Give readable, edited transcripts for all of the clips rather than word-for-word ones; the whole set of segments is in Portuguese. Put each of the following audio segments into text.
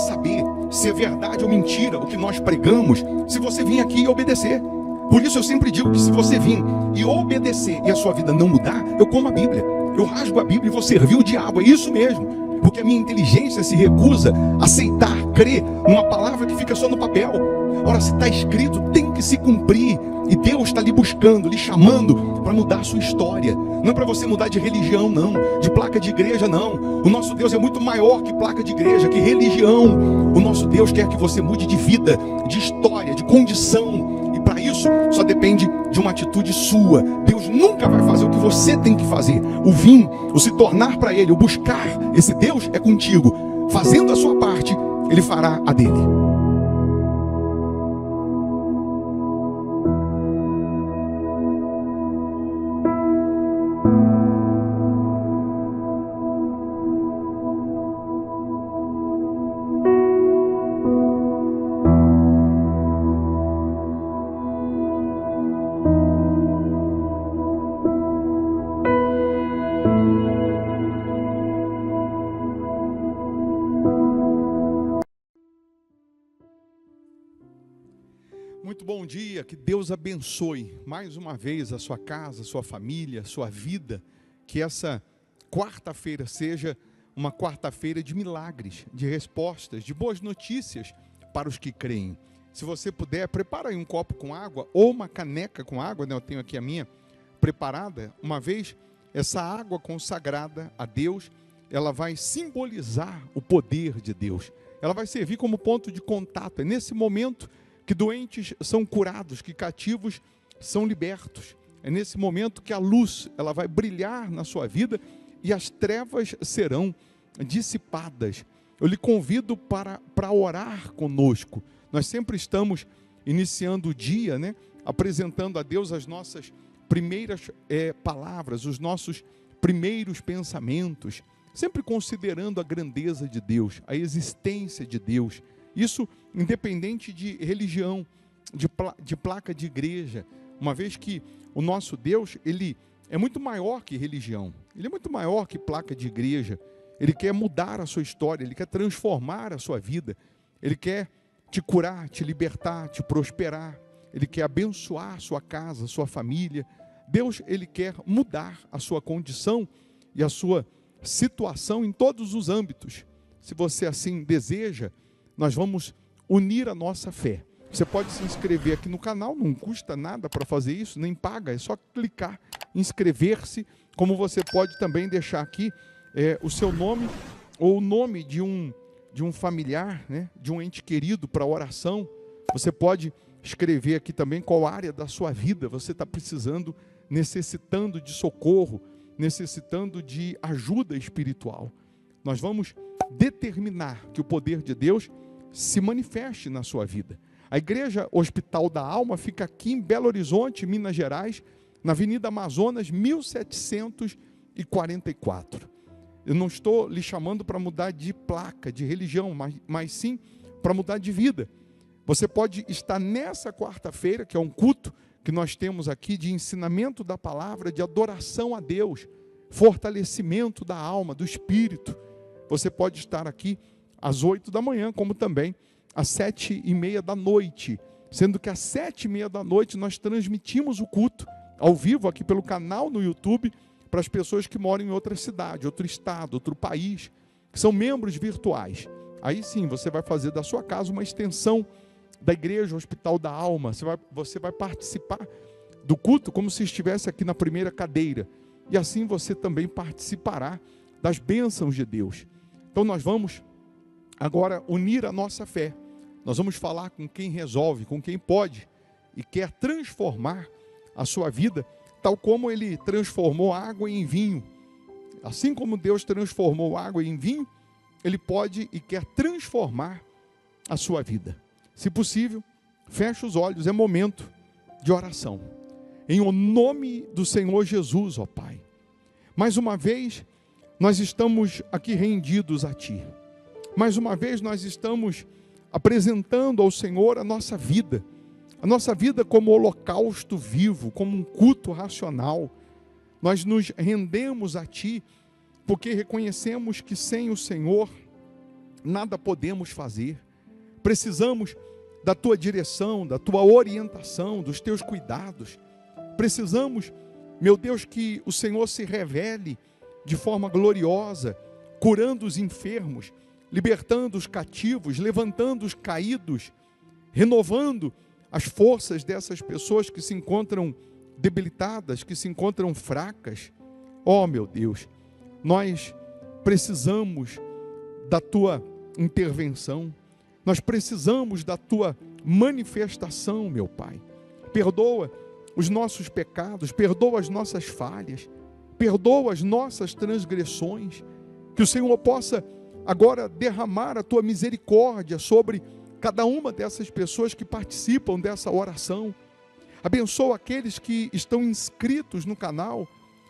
saber se é verdade ou mentira o que nós pregamos se você vir aqui e obedecer. Por isso eu sempre digo que se você vir e obedecer e a sua vida não mudar, eu como a Bíblia, eu rasgo a Bíblia e vou servir o diabo, é isso mesmo. Porque a minha inteligência se recusa a aceitar, crer numa palavra que fica só no papel. Ora, se está escrito, tem que se cumprir. E Deus está lhe buscando, lhe chamando para mudar a sua história. Não é para você mudar de religião, não. De placa de igreja, não. O nosso Deus é muito maior que placa de igreja, que religião. O nosso Deus quer que você mude de vida, de história, de condição. E para isso, só depende de uma atitude sua. Deus nunca vai fazer o que você tem que fazer. O vir, o se tornar para Ele, o buscar esse Deus é contigo. Fazendo a sua parte, Ele fará a dele. Muito bom dia, que Deus abençoe mais uma vez a sua casa, a sua família, a sua vida. Que essa quarta-feira seja uma quarta-feira de milagres, de respostas, de boas notícias para os que creem. Se você puder, prepara aí um copo com água ou uma caneca com água, né? Eu tenho aqui a minha preparada. Uma vez, essa água consagrada a Deus, ela vai simbolizar o poder de Deus. Ela vai servir como ponto de contato. É nesse momento que doentes são curados, que cativos são libertos. É nesse momento que a luz ela vai brilhar na sua vida e as trevas serão dissipadas. Eu lhe convido para orar conosco. Nós sempre estamos iniciando o dia, né, apresentando a Deus as nossas primeiras palavras, os nossos primeiros pensamentos, sempre considerando a grandeza de Deus, a existência de Deus. Isso independente de religião, de placa de igreja, uma vez que o nosso Deus, ele é muito maior que religião, ele é muito maior que placa de igreja. Ele quer mudar a sua história, ele quer transformar a sua vida, ele quer te curar, te libertar, te prosperar, ele quer abençoar a sua casa, a sua família. Deus, ele quer mudar a sua condição e a sua situação em todos os âmbitos. Se você assim deseja, nós vamos unir a nossa fé. Você pode se inscrever aqui no canal, não custa nada para fazer isso, nem paga, é só clicar, inscrever-se, como você pode também deixar aqui o seu nome ou o nome de um familiar, né, de um ente querido para oração. Você pode escrever aqui também qual área da sua vida você está precisando, necessitando de socorro, necessitando de ajuda espiritual. Nós vamos determinar que o poder de Deus se manifeste na sua vida. A Igreja Hospital da Alma fica aqui em Belo Horizonte, Minas Gerais, na Avenida Amazonas, 1744. Eu não estou lhe chamando para mudar de placa, de religião, mas sim para mudar de vida. Você pode estar nessa quarta-feira, que é um culto que nós temos aqui de ensinamento da palavra, de adoração a Deus, fortalecimento da alma, do espírito. Você pode estar aqui às 8 da manhã, como também às 7h30 da noite, sendo que às 7h30 da noite nós transmitimos o culto ao vivo aqui pelo canal no YouTube para as pessoas que moram em outra cidade, outro estado, outro país, que são membros virtuais. Aí sim, você vai fazer da sua casa uma extensão da Igreja Hospital da Alma. Você vai participar do culto como se estivesse aqui na primeira cadeira. E assim você também participará das bênçãos de Deus. Então nós vamos agora unir a nossa fé. Nós vamos falar com quem resolve, com quem pode e quer transformar a sua vida, tal como Ele transformou água em vinho. Assim como Deus transformou água em vinho, Ele pode e quer transformar a sua vida. Se possível, feche os olhos, é momento de oração. Em o nome do Senhor Jesus, ó Pai. Mais uma vez, nós estamos aqui rendidos a Ti. Mais uma vez nós estamos apresentando ao Senhor a nossa vida como holocausto vivo, como um culto racional. Nós nos rendemos a Ti, porque reconhecemos que sem o Senhor nada podemos fazer. Precisamos da tua direção, da tua orientação, dos teus cuidados. Precisamos, meu Deus, que o Senhor se revele de forma gloriosa, curando os enfermos, libertando os cativos, levantando os caídos, renovando as forças dessas pessoas que se encontram debilitadas, que se encontram fracas. Oh, meu Deus, nós precisamos da tua intervenção, nós precisamos da tua manifestação, meu Pai. Perdoa os nossos pecados, perdoa as nossas falhas, perdoa as nossas transgressões, que o Senhor possa agora derramar a tua misericórdia sobre cada uma dessas pessoas que participam dessa oração. Abençoa aqueles que estão inscritos no canal,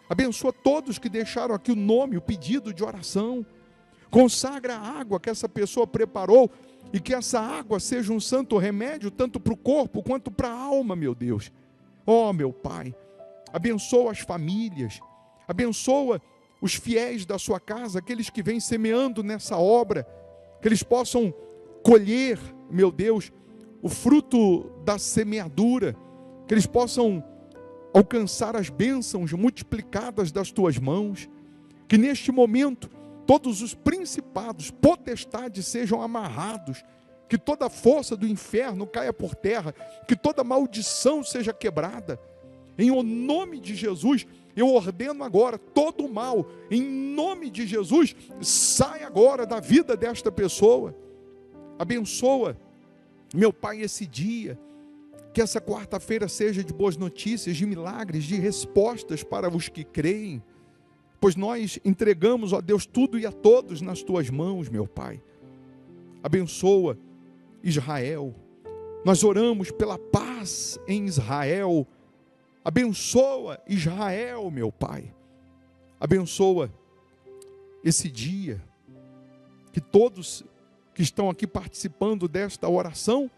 abençoa todos que deixaram aqui o nome, o pedido de oração. Consagra a água que essa pessoa preparou e que essa água seja um santo remédio tanto para o corpo quanto para a alma, meu Deus. Oh, meu Pai, abençoa as famílias, abençoa os fiéis da sua casa, aqueles que vêm semeando nessa obra, que eles possam colher, meu Deus, o fruto da semeadura, que eles possam alcançar as bênçãos multiplicadas das tuas mãos, que neste momento todos os principados, potestades sejam amarrados, que toda a força do inferno caia por terra, que toda maldição seja quebrada. Em o nome de Jesus, eu ordeno agora todo o mal, em nome de Jesus, sai agora da vida desta pessoa. Abençoa, meu Pai, esse dia, que essa quarta-feira seja de boas notícias, de milagres, de respostas para os que creem, pois nós entregamos, ó Deus, tudo e a todos nas tuas mãos, meu Pai. Abençoa Israel, nós oramos pela paz em Israel. Abençoa Israel, meu Pai. Abençoa esse dia, que todos que estão aqui participando desta oração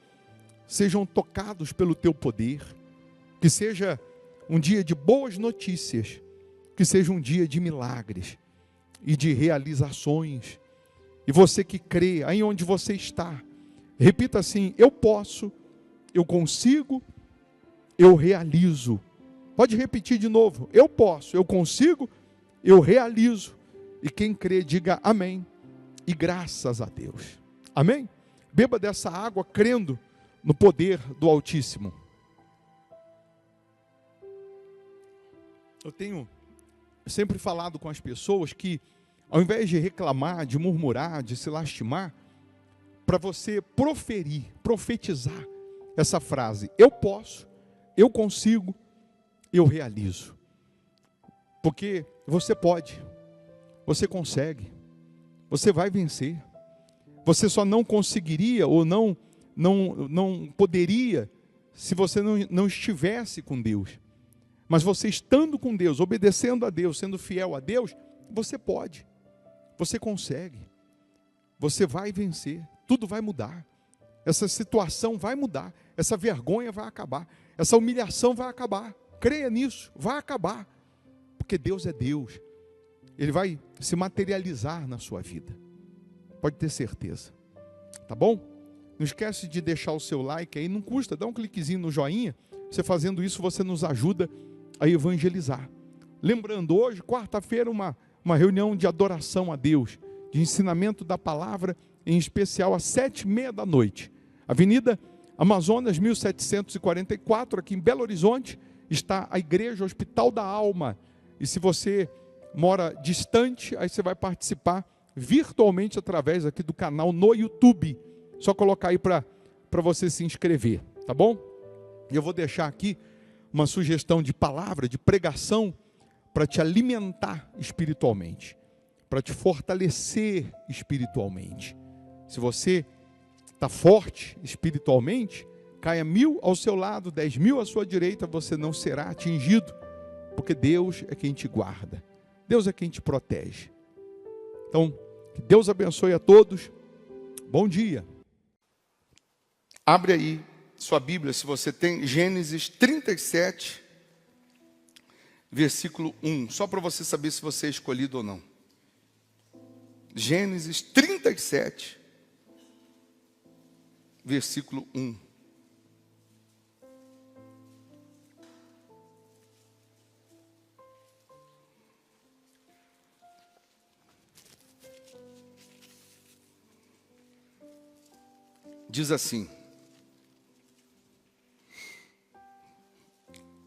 sejam tocados pelo teu poder, que seja um dia de boas notícias, que seja um dia de milagres e de realizações. E você que crê, aí onde você está, repita assim: eu posso, eu consigo, eu realizo. Pode repetir de novo: eu posso, eu consigo, eu realizo. E quem crê, diga amém e graças a Deus. Amém? Beba dessa água crendo no poder do Altíssimo. Eu tenho sempre falado com as pessoas que, ao invés de reclamar, de murmurar, de se lastimar, para você proferir, profetizar essa frase: eu posso, eu consigo, eu realizo. Porque você pode, você consegue, você vai vencer. Você só não conseguiria ou não poderia se você não estivesse com Deus. Mas você estando com Deus, obedecendo a Deus, sendo fiel a Deus, você pode, você consegue, você vai vencer, tudo vai mudar, essa situação vai mudar, essa vergonha vai acabar, essa humilhação vai acabar, creia nisso, vai acabar, porque Deus é Deus, Ele vai se materializar na sua vida, pode ter certeza, tá bom? Não esquece de deixar o seu like aí, não custa, dá um cliquezinho no joinha, você fazendo isso você nos ajuda a evangelizar. Lembrando, hoje, quarta-feira, uma reunião de adoração a Deus, de ensinamento da palavra, em especial às 7h30 da noite. Avenida Amazonas, 1744, aqui em Belo Horizonte, está a Igreja Hospital da Alma. E se você mora distante, aí você vai participar virtualmente através aqui do canal no YouTube. Só colocar aí para você se inscrever, tá bom? E eu vou deixar aqui uma sugestão de palavra, de pregação, para te alimentar espiritualmente, para te fortalecer espiritualmente. Se você está forte espiritualmente, caia 1000 ao seu lado, 10.000 à sua direita, você não será atingido, porque Deus é quem te guarda, Deus é quem te protege. Então, que Deus abençoe a todos, bom dia. Abre aí sua Bíblia, se você tem, Gênesis 37, versículo 1, só para você saber se você é escolhido ou não. Gênesis 37, versículo 1. Diz assim: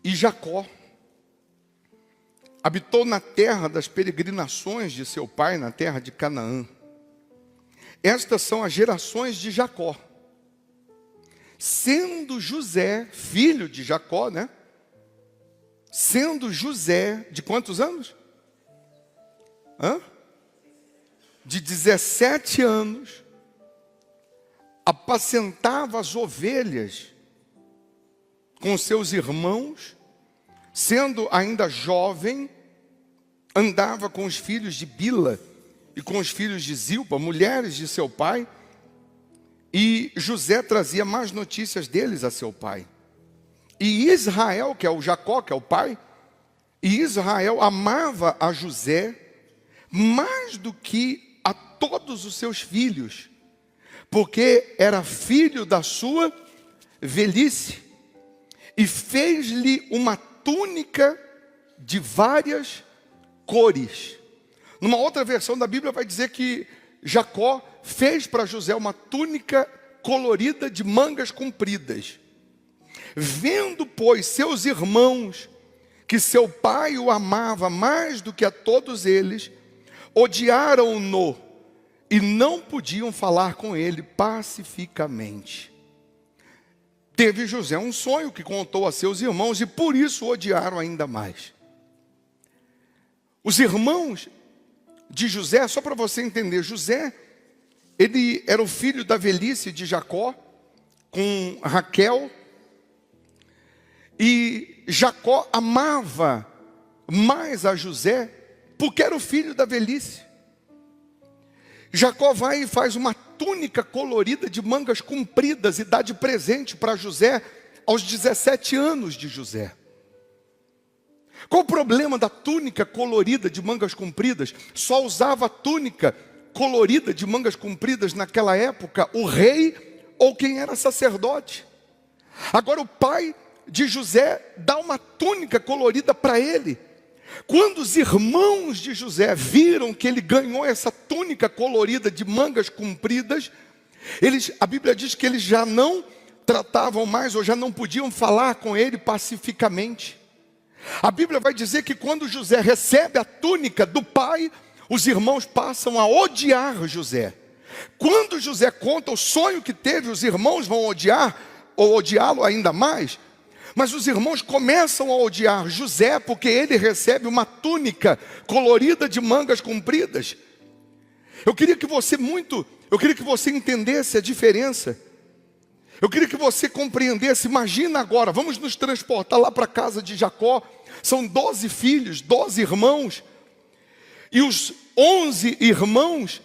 e Jacó habitou na terra das peregrinações de seu pai, na terra de Canaã. Estas são as gerações de Jacó. Sendo José, filho de Jacó, né? Sendo José, de quantos anos? De 17 anos, apacentava as ovelhas com seus irmãos, sendo ainda jovem, andava com os filhos de Bila e com os filhos de Zilpa, mulheres de seu pai, e José trazia más notícias deles a seu pai. E Israel, que é o Jacó, que é o pai, e Israel amava a José mais do que a todos os seus filhos, porque era filho da sua velhice, e fez-lhe uma túnica de várias cores. Numa outra versão da Bíblia vai dizer que Jacó fez para José uma túnica colorida de mangas compridas. Vendo, pois, seus irmãos que seu pai o amava mais do que a todos eles, odiaram-no e não podiam falar com ele pacificamente. Teve José um sonho que contou a seus irmãos e por isso o odiaram ainda mais. Os irmãos de José, só para você entender, José, ele era o filho da velhice de Jacó, com Raquel, e Jacó amava mais a José, porque era o filho da velhice. Jacó vai e faz uma túnica colorida de mangas compridas e dá de presente para José aos 17 anos de José. Qual o problema da túnica colorida de mangas compridas? Só usava túnica colorida de mangas compridas naquela época o rei ou quem era sacerdote. Agora o pai de José dá uma túnica colorida para ele. Quando os irmãos de José viram que ele ganhou essa túnica colorida de mangas compridas, a Bíblia diz que eles já não tratavam mais ou já não podiam falar com ele pacificamente. A Bíblia vai dizer que quando José recebe a túnica do pai, os irmãos passam a odiar José. Quando José conta o sonho que teve, os irmãos vão odiar ou odiá-lo ainda mais. Mas os irmãos começam a odiar José porque ele recebe uma túnica colorida de mangas compridas. Eu queria que você entendesse a diferença. Eu queria que você compreendesse. Imagina agora, vamos nos transportar lá para a casa de Jacó. São 12 filhos, 12 irmãos. E os 11 irmãos,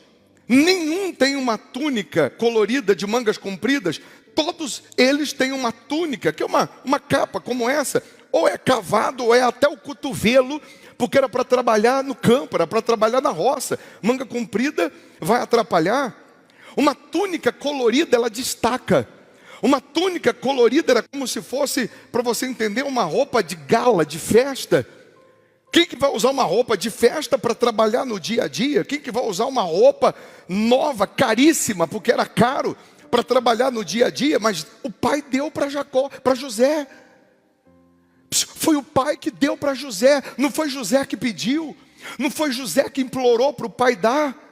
nenhum tem uma túnica colorida de mangas compridas. Todos eles têm uma túnica, que é uma capa como essa. Ou é cavado, ou é até o cotovelo, porque era para trabalhar no campo, era para trabalhar na roça. Manga comprida vai atrapalhar. Uma túnica colorida, ela destaca. Uma túnica colorida era como se fosse, para você entender, uma roupa de gala, de festa. Quem que vai usar uma roupa de festa para trabalhar no dia a dia? Quem que vai usar uma roupa nova, caríssima, porque era caro, para trabalhar no dia a dia? Mas o pai deu para Jacó, para José. Foi o pai que deu para José. Não foi José que pediu. Não foi José que implorou para o pai dar.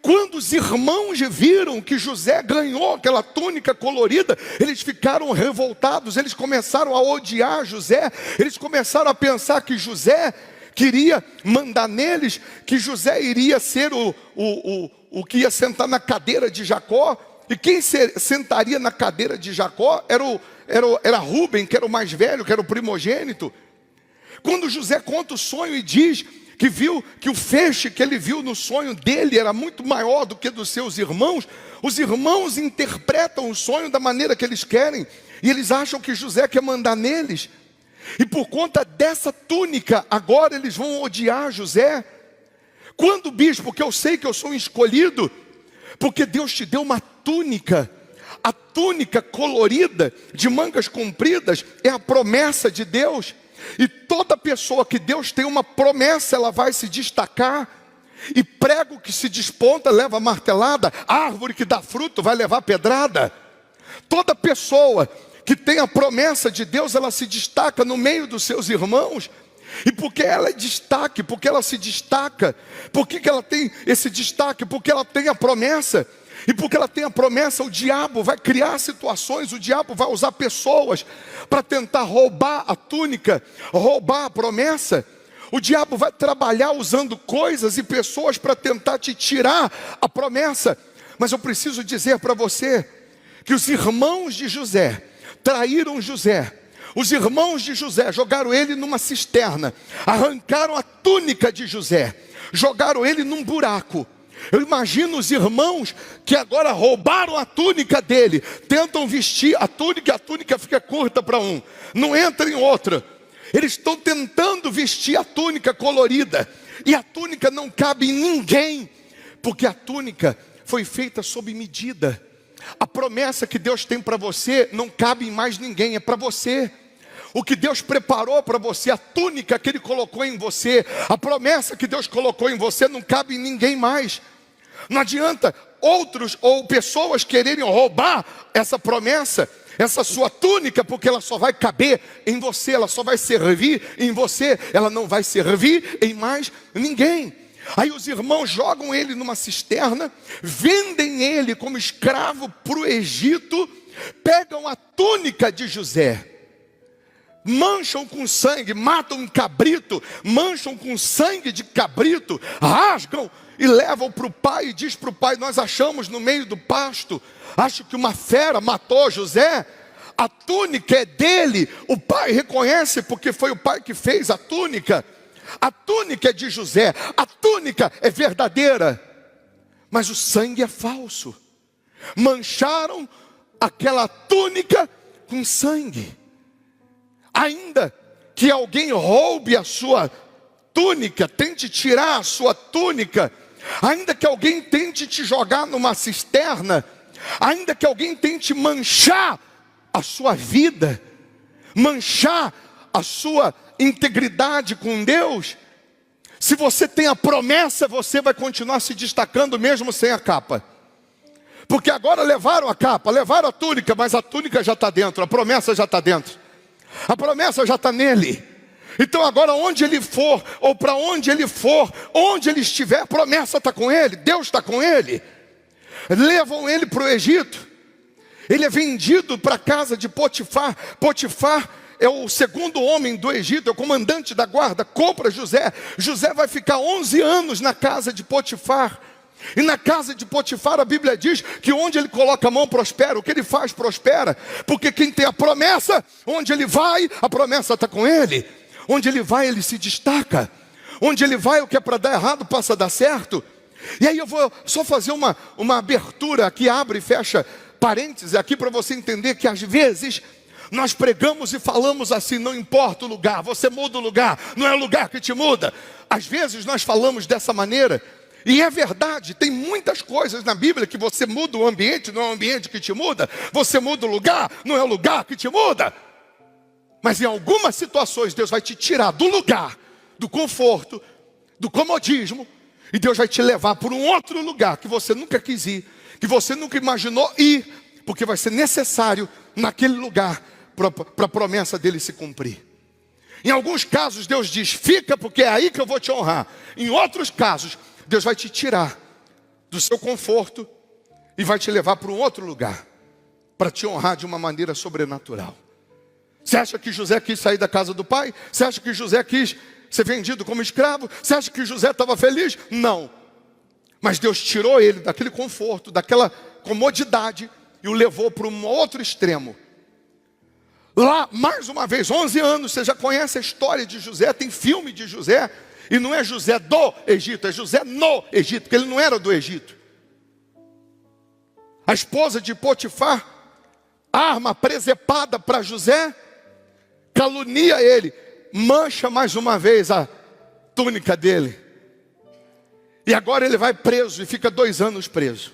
Quando os irmãos viram que José ganhou aquela túnica colorida, eles ficaram revoltados, eles começaram a odiar José, eles começaram a pensar que José queria mandar neles, que José iria ser o que ia sentar na cadeira de Jacó. E quem sentaria na cadeira de Jacó era Rúben, que era o mais velho, que era o primogênito. Quando José conta o sonho e diz que viu que o feixe que ele viu no sonho dele era muito maior do que dos seus irmãos, os irmãos interpretam o sonho da maneira que eles querem, e eles acham que José quer mandar neles, e por conta dessa túnica, agora eles vão odiar José. Quando, bispo, que eu sei que eu sou um escolhido, porque Deus te deu uma túnica, a túnica colorida de mangas compridas é a promessa de Deus. E toda pessoa que Deus tem uma promessa, ela vai se destacar. E prego que se desponta leva martelada, árvore que dá fruto vai levar pedrada. Toda pessoa que tem a promessa de Deus, ela se destaca no meio dos seus irmãos. E porque ela é destaque, porque ela se destaca, por que ela tem esse destaque? Porque ela tem a promessa. E porque ela tem a promessa, o diabo vai criar situações, o diabo vai usar pessoas para tentar roubar a túnica, roubar a promessa. O diabo vai trabalhar usando coisas e pessoas para tentar te tirar a promessa. Mas eu preciso dizer para você que os irmãos de José traíram José. Os irmãos de José jogaram ele numa cisterna, arrancaram a túnica de José, jogaram ele num buraco. Eu imagino os irmãos que agora roubaram a túnica dele, tentam vestir a túnica fica curta para um, não entra em outra. Eles estão tentando vestir a túnica colorida, e a túnica não cabe em ninguém, porque a túnica foi feita sob medida. A promessa que Deus tem para você não cabe em mais ninguém, é para você. O que Deus preparou para você, a túnica que Ele colocou em você, a promessa que Deus colocou em você não cabe em ninguém mais. Não adianta outros ou pessoas quererem roubar essa promessa, essa sua túnica, porque ela só vai caber em você, ela só vai servir em você, ela não vai servir em mais ninguém. Aí os irmãos jogam ele numa cisterna, vendem ele como escravo para o Egito, pegam a túnica de José, mancham com sangue, matam um cabrito, mancham com sangue de cabrito, rasgam e levam para o pai, e diz para o pai: nós achamos no meio do pasto, acho que uma fera matou José, a túnica é dele. O pai reconhece, porque foi o pai que fez a túnica é de José, a túnica é verdadeira, mas o sangue é falso. Mancharam aquela túnica com sangue. Ainda que alguém roube a sua túnica, tente tirar a sua túnica, ainda que alguém tente te jogar numa cisterna, ainda que alguém tente manchar a sua vida, manchar a sua integridade com Deus, se você tem a promessa, você vai continuar se destacando mesmo sem a capa. Porque agora levaram a capa, levaram a túnica, mas a túnica já está dentro, a promessa já está dentro, a promessa já está nele. Então agora onde ele for, ou para onde ele for, onde ele estiver, a promessa está com ele, Deus está com ele. Levam ele para o Egito, ele é vendido para a casa de Potifar. Potifar é o segundo homem do Egito, é o comandante da guarda, compra José. José vai ficar 11 anos na casa de Potifar. E na casa de Potifar a Bíblia diz que onde ele coloca a mão prospera, o que ele faz prospera. Porque quem tem a promessa, onde ele vai, a promessa está com ele. Onde ele vai, ele se destaca. Onde ele vai, o que é para dar errado passa a dar certo. E aí eu vou só fazer uma abertura aqui, abre e fecha parênteses aqui, para você entender que às vezes nós pregamos e falamos assim: não importa o lugar, você muda o lugar, não é o lugar que te muda. Às vezes nós falamos dessa maneira, e é verdade, tem muitas coisas na Bíblia que você muda o ambiente, não é o ambiente que te muda. Você muda o lugar, não é o lugar que te muda. Mas em algumas situações Deus vai te tirar do lugar, do conforto, do comodismo, e Deus vai te levar para um outro lugar que você nunca quis ir, que você nunca imaginou ir, porque vai ser necessário naquele lugar para a promessa dele se cumprir. Em alguns casos Deus diz: fica, porque é aí que eu vou te honrar. Em outros casos Deus vai te tirar do seu conforto e vai te levar para um outro lugar, para te honrar de uma maneira sobrenatural. Você acha que José quis sair da casa do pai? Você acha que José quis ser vendido como escravo? Você acha que José estava feliz? Não. Mas Deus tirou ele daquele conforto, daquela comodidade, e o levou para um outro extremo. Lá, mais uma vez, 11 anos, você já conhece a história de José, tem filme de José, e não é José do Egito, é José no Egito, porque ele não era do Egito. A esposa de Potifar arma presepada para José, calunia ele, mancha mais uma vez a túnica dele. E agora ele vai preso e fica 2 anos preso.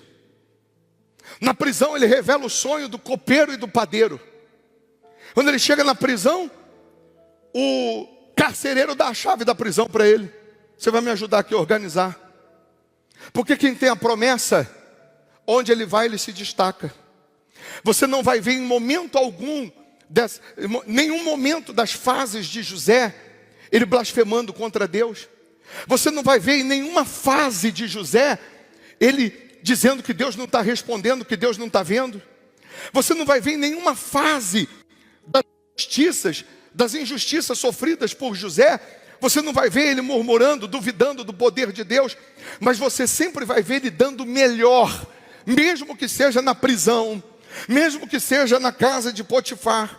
Na prisão ele revela o sonho do copeiro e do padeiro. Quando ele chega na prisão, o carcereiro dá a chave da prisão para ele. Você vai me ajudar aqui a organizar. Porque quem tem a promessa, onde ele vai, ele se destaca. Você não vai ver em momento algum, nenhum momento das fases de José, ele blasfemando contra Deus. Você não vai ver em nenhuma fase de José, ele dizendo que Deus não está respondendo, que Deus não está vendo. Você não vai ver em nenhuma fase das injustiças sofridas por José, você não vai ver ele murmurando, duvidando do poder de Deus, mas você sempre vai ver ele dando o melhor, mesmo que seja na prisão, mesmo que seja na casa de Potifar.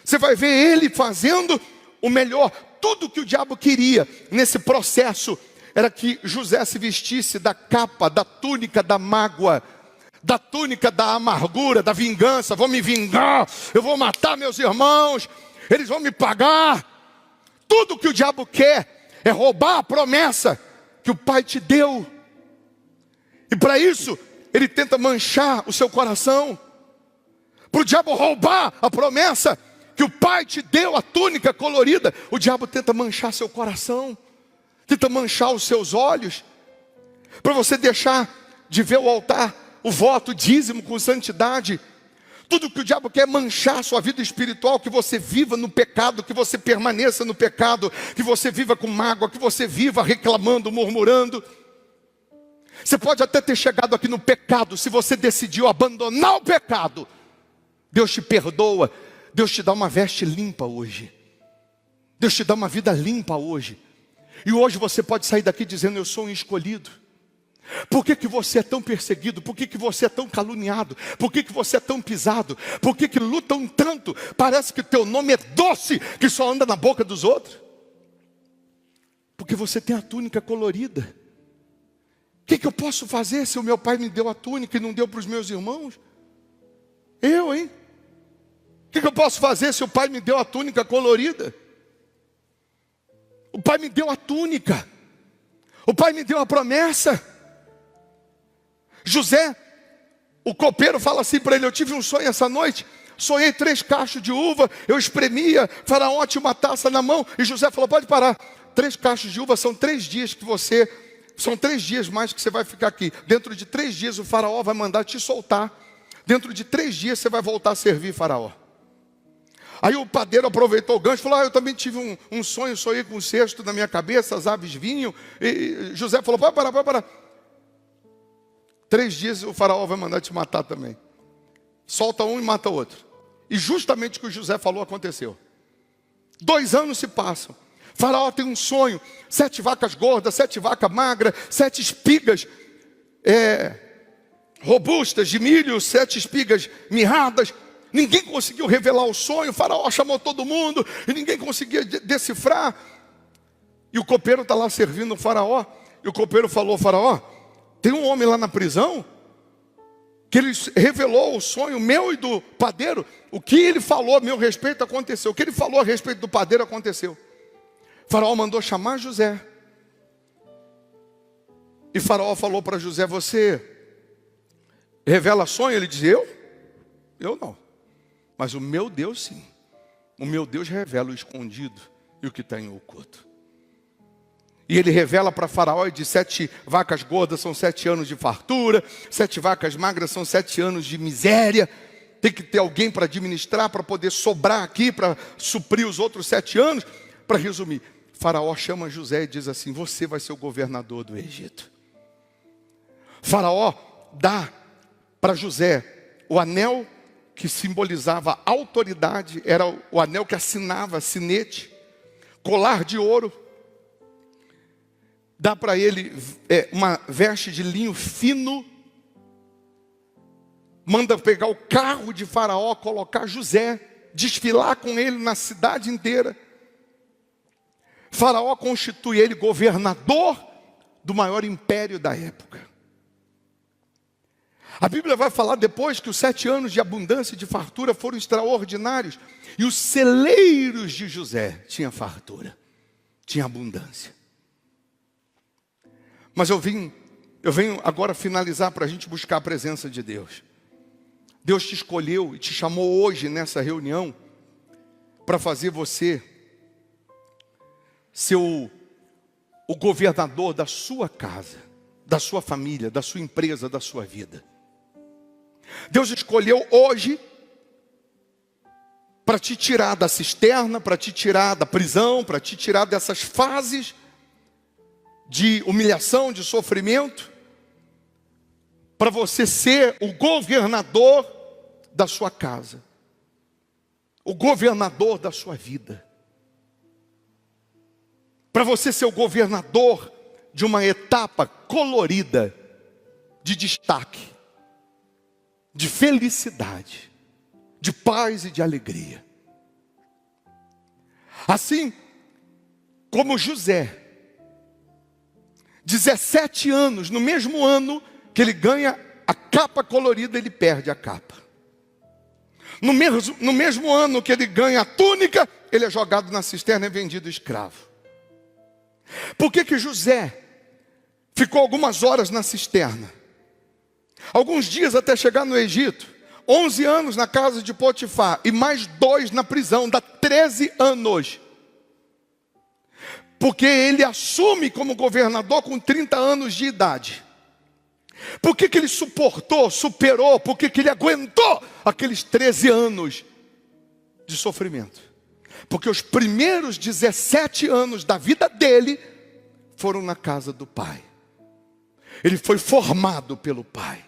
Você vai ver ele fazendo o melhor. Tudo que o diabo queria nesse processo era que José se vestisse da capa, da túnica da mágoa, da túnica da amargura, da vingança. Vou me vingar, eu vou matar meus irmãos, eles vão me pagar. Tudo que o diabo quer é roubar a promessa que o pai te deu. E para isso, ele tenta manchar o seu coração. Para o diabo roubar a promessa que o pai te deu, a túnica colorida, o diabo tenta manchar seu coração, tenta manchar os seus olhos, para você deixar de ver o altar, o voto, o dízimo com santidade. Tudo que o diabo quer é manchar a sua vida espiritual, que você viva no pecado, que você permaneça no pecado, que você viva com mágoa, que você viva reclamando, murmurando. Você pode até ter chegado aqui no pecado, se você decidiu abandonar o pecado, Deus te perdoa, Deus te dá uma veste limpa hoje, Deus te dá uma vida limpa hoje, e hoje você pode sair daqui dizendo: eu sou um escolhido. Por que você é tão perseguido? Por que você é tão caluniado? Por que você é tão pisado? Por que lutam tanto? Parece que teu nome é doce, que só anda na boca dos outros. Porque você tem a túnica colorida. O que eu posso fazer se o meu pai me deu a túnica e não deu para os meus irmãos? Hein? O que eu posso fazer se o pai me deu a túnica colorida? O pai me deu a túnica. O pai me deu a promessa. José, o copeiro, fala assim para ele: eu tive um sonho essa noite, sonhei 3 cachos de uva, eu espremia, Faraó tinha uma taça na mão, e José falou: pode parar, 3 cachos de uva são 3 dias que são 3 dias mais que você vai ficar aqui. Dentro de 3 dias o Faraó vai mandar te soltar, dentro de 3 dias você vai voltar a servir Faraó. Aí o padeiro aproveitou o gancho e falou: eu também tive um sonho, sonhei com um cesto na minha cabeça, as aves vinham, e José falou: pode parar. 3 dias o Faraó vai mandar te matar também. Solta um e mata outro. E justamente o que o José falou aconteceu. 2 anos se passam. Faraó tem um sonho: 7 vacas gordas, 7 vacas magras, 7 espigas robustas de milho, 7 espigas mirradas. Ninguém conseguiu revelar o sonho. O Faraó chamou todo mundo e ninguém conseguia decifrar. E o copeiro está lá servindo o Faraó. E o copeiro falou: Faraó, tem um homem lá na prisão que ele revelou o sonho meu e do padeiro. O que ele falou a meu respeito aconteceu. O que ele falou a respeito do padeiro aconteceu. Faraó mandou chamar José. E Faraó falou para José: você revela sonho? Ele disse: eu não. Mas o meu Deus sim. O meu Deus revela o escondido e o que está em oculto. E ele revela para Faraó e diz: 7 vacas gordas são 7 anos de fartura, 7 vacas magras são 7 anos de miséria. Tem que ter alguém para administrar, para poder sobrar aqui, para suprir os outros 7 anos. Para resumir, Faraó chama José e diz assim: você vai ser o governador do Egito. Faraó dá para José o anel que simbolizava autoridade, era o anel que assinava sinete, colar de ouro. Dá para ele uma veste de linho fino. Manda pegar o carro de Faraó, colocar José, desfilar com ele na cidade inteira. Faraó constitui ele governador do maior império da época. A Bíblia vai falar depois que os 7 anos de abundância e de fartura foram extraordinários. E os celeiros de José tinham fartura, tinham abundância. Mas eu Eu venho agora finalizar para a gente buscar a presença de Deus. Deus te escolheu e te chamou hoje nessa reunião para fazer você ser o governador da sua casa, da sua família, da sua empresa, da sua vida. Deus escolheu hoje para te tirar da cisterna, para te tirar da prisão, para te tirar dessas fases de humilhação, de sofrimento, para você ser o governador da sua casa, o governador da sua vida, para você ser o governador de uma etapa colorida, de destaque, de felicidade, de paz e de alegria. Assim como José, 17 anos, no mesmo ano que ele ganha a capa colorida, ele perde a capa. No mesmo ano que ele ganha a túnica, ele é jogado na cisterna e vendido escravo. Por que José ficou algumas horas na cisterna? Alguns dias até chegar no Egito, 11 anos na casa de Potifar e mais 2 na prisão, dá 13 anos. Porque ele assume como governador com 30 anos de idade. Por que ele suportou, superou, por que ele aguentou aqueles 13 anos de sofrimento? Porque os primeiros 17 anos da vida dele foram na casa do pai. Ele foi formado pelo pai.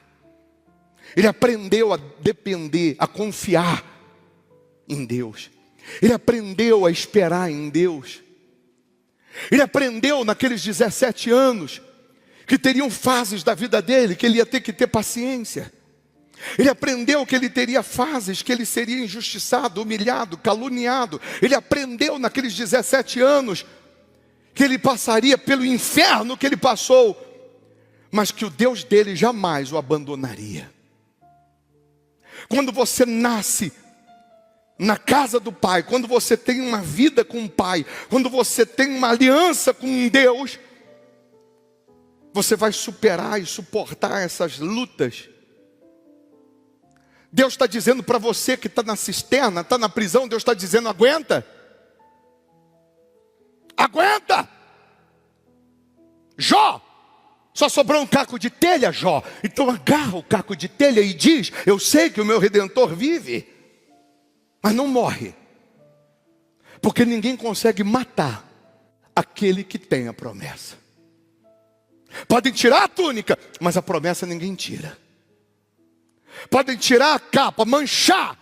Ele aprendeu a depender, a confiar em Deus. Ele aprendeu a esperar em Deus. Ele aprendeu naqueles 17 anos que teriam fases da vida dele, que ele ia ter que ter paciência. Ele aprendeu que ele teria fases, que ele seria injustiçado, humilhado, caluniado. Ele aprendeu naqueles 17 anos que ele passaria pelo inferno que ele passou, mas que o Deus dele jamais o abandonaria. Quando você nasce na casa do Pai, quando você tem uma vida com o Pai, quando você tem uma aliança com Deus, você vai superar e suportar essas lutas. Deus está dizendo para você que está na cisterna, está na prisão, Deus está dizendo: aguenta. Aguenta. Jó, só sobrou um caco de telha, Jó. Então agarra o caco de telha e diz: eu sei que o meu Redentor vive, mas não morre. Porque ninguém consegue matar aquele que tem a promessa. Podem tirar a túnica, mas a promessa ninguém tira. Podem tirar a capa, manchar,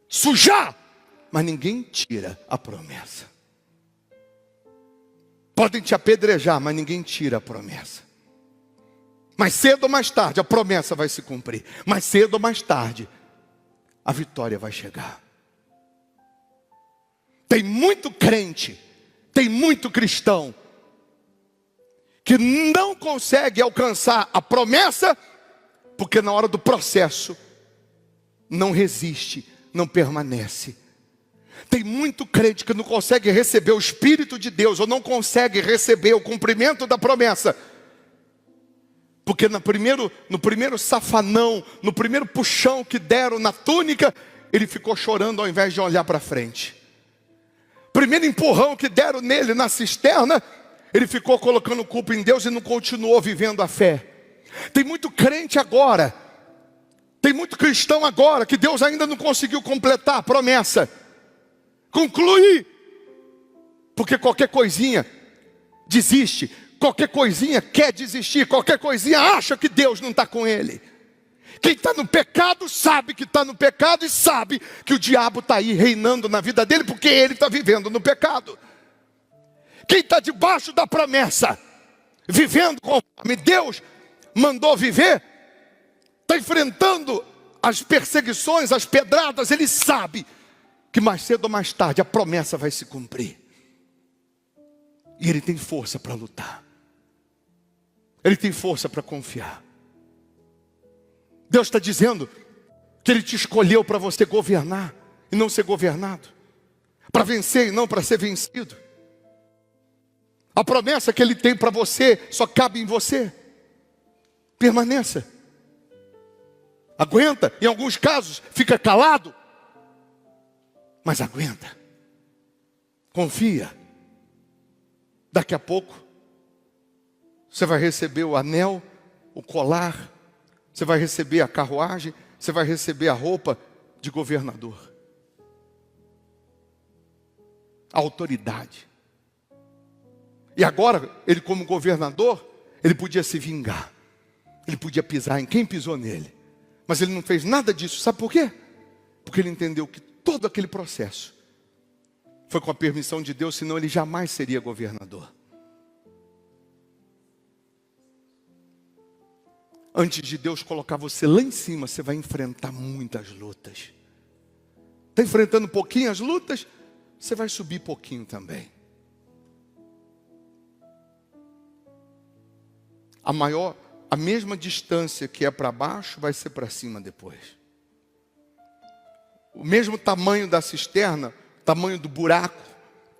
sujar, mas ninguém tira a promessa. Podem te apedrejar, mas ninguém tira a promessa. Mais cedo ou mais tarde a promessa vai se cumprir. Mais cedo ou mais tarde a vitória vai chegar. Tem muito crente, tem muito cristão que não consegue alcançar a promessa, porque na hora do processo não resiste, não permanece. Tem muito crente que não consegue receber o Espírito de Deus, ou não consegue receber o cumprimento da promessa, porque no primeiro safanão, no primeiro puxão que deram na túnica, ele ficou chorando ao invés de olhar para frente. Primeiro empurrão que deram nele na cisterna, ele ficou colocando culpa em Deus e não continuou vivendo a fé. Tem muito crente agora, tem muito cristão agora, que Deus ainda não conseguiu completar a promessa, concluir, porque qualquer coisinha desiste, qualquer coisinha quer desistir, qualquer coisinha acha que Deus não está com ele. Quem está no pecado sabe que está no pecado e sabe que o diabo está aí reinando na vida dele, porque ele está vivendo no pecado. Quem está debaixo da promessa, vivendo conforme Deus mandou viver, está enfrentando as perseguições, as pedradas, ele sabe que mais cedo ou mais tarde a promessa vai se cumprir. E ele tem força para lutar. Ele tem força para confiar. Deus está dizendo que Ele te escolheu para você governar e não ser governado, para vencer e não para ser vencido. A promessa que Ele tem para você só cabe em você. Permaneça. Aguenta. Em alguns casos, fica calado. Mas aguenta. Confia. Daqui a pouco, você vai receber o anel, o colar, você vai receber a carruagem, você vai receber a roupa de governador. A autoridade. E agora, ele como governador, ele podia se vingar. Ele podia pisar em quem pisou nele. Mas ele não fez nada disso. Sabe por quê? Porque ele entendeu que todo aquele processo foi com a permissão de Deus, senão ele jamais seria governador. Antes de Deus colocar você lá em cima, você vai enfrentar muitas lutas. Está enfrentando um pouquinho as lutas, você vai subir pouquinho também. A mesma distância que é para baixo, vai ser para cima depois. O mesmo tamanho da cisterna, tamanho do buraco,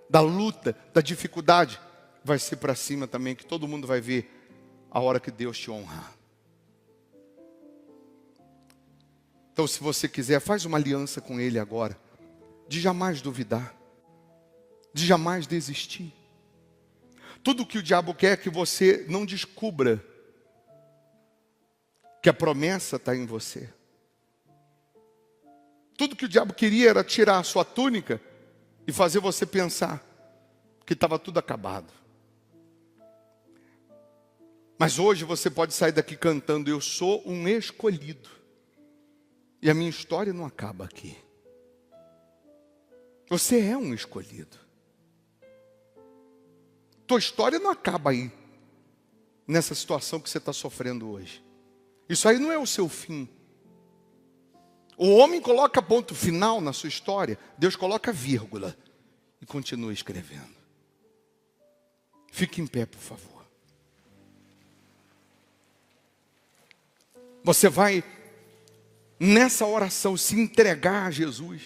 da luta, da dificuldade, vai ser para cima também, que todo mundo vai ver a hora que Deus te honrar. Então, se você quiser, faz uma aliança com Ele agora, de jamais duvidar, de jamais desistir. Tudo que o diabo quer é que você não descubra que a promessa está em você. Tudo que o diabo queria era tirar a sua túnica e fazer você pensar que estava tudo acabado. Mas hoje você pode sair daqui cantando: eu sou um escolhido. E a minha história não acaba aqui. Você é um escolhido. Tua história não acaba aí, nessa situação que você está sofrendo hoje. Isso aí não é o seu fim. O homem coloca ponto final na sua história, Deus coloca vírgula e continua escrevendo. Fique em pé, por favor. Você vai, nessa oração, se entregar a Jesus.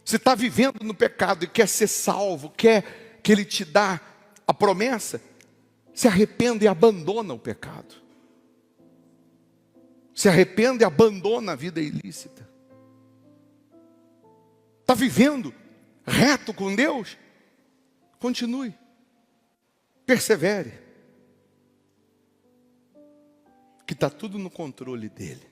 Você está vivendo no pecado e quer ser salvo, quer que Ele te dá a promessa, se arrependa e abandona o pecado. Se arrepende e abandona a vida ilícita. Está vivendo reto com Deus? Continue. Persevere. Que está tudo no controle dEle.